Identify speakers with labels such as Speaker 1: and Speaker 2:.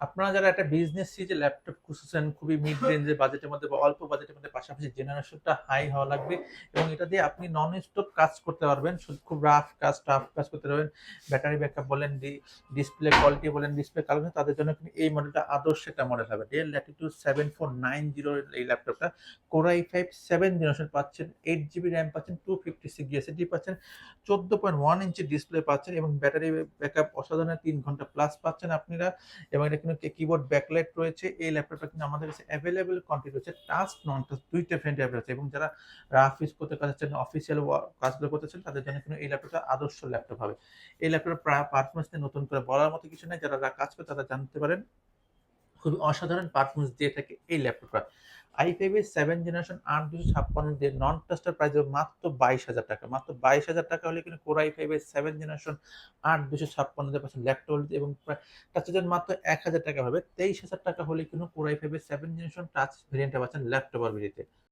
Speaker 1: আপনারা যারা একটা বিজনেস সিরিজের ল্যাপটপ খুঁজতেছেন খুবই মিড রেঞ্জের বাজেটের মধ্যে বা অল্প বাজেটের মধ্যে, পাশাপাশি জেনারেশনটা হাই হওয়া লাগবে এবং এটা দিয়ে আপনি নন স্টপ কাজ করতে পারবেন। শুধু খুব রাফ কাজ, টাফ কাজ করতে পারবেন। ব্যাটারি ব্যাকআপ বলেন, ডিসপ্লে কোয়ালিটি বলেন, ডিসপ্লে কালার, তাদের জন্য কিন্তু এই মডেলটা আদর্শ একটা মডেল হবে। ডেল ল্যাটিটিউড 7490 এই ল্যাপটপটা কোর i5 7 জেনারেশন পাচ্ছেন, 8 জিবি র্যাম পাচ্ছেন, 256 এসএসডি পাচ্ছেন, 14.1 ইঞ্চি ডিসপ্লে পাচ্ছেন এবং ব্যাটারি ব্যাকআপ অসাধারণ 3 ঘন্টা প্লাস পাচ্ছেন আপনারা। এবং এটা কিন্তু কিবোর্ড ব্যাকলাইট রয়েছে। এই ল্যাপটপটা কিন্তু আমাদের কাছে অ্যাভেলেবল কোয়ান্টিটি রয়েছে, টাচ নন টাচ দুইটা ভেরিয়েন্ট অ্যাভেলেবল আছে। এবং যারা রাফ ইউজ করতে চাচ্ছেন, অফিসিয়াল কাজগুলো করতে চান, তাদের জন্য কিন্তু এই ল্যাপটপটা আদর্শ ল্যাপটপ হবে। এই ল্যাপটপের পারফরমেন্স নিয়ে নতুন করে বলার মতো কিছু নেই, যারা কাজ করে তারা জানতে পারেন। খুবই অসাধারণ পারফরমেন্স দিয়ে থাকে এই ল্যাপটপটা। i5 এর 7 জেনারেশন 8256 দিয়ে নন টাচটার প্রাইস মাত্র 22,000 টাকা। মাত্র 22,000 টাকা হলে কিন্তু কোর i5 এর 7 জেনারেশন 8256 দিয়ে পাচ্ছেন ল্যাপটপ, এবং টাচের মাত্র 1,000 টাকা হবে। 23,000 টাকা হলে কিন্তু কোর i5 এর 7 জেনারেশন টাচ ভেরিয়েন্টটা পাচ্ছেন ল্যাপটপ আর ভেরিয়েন্টে।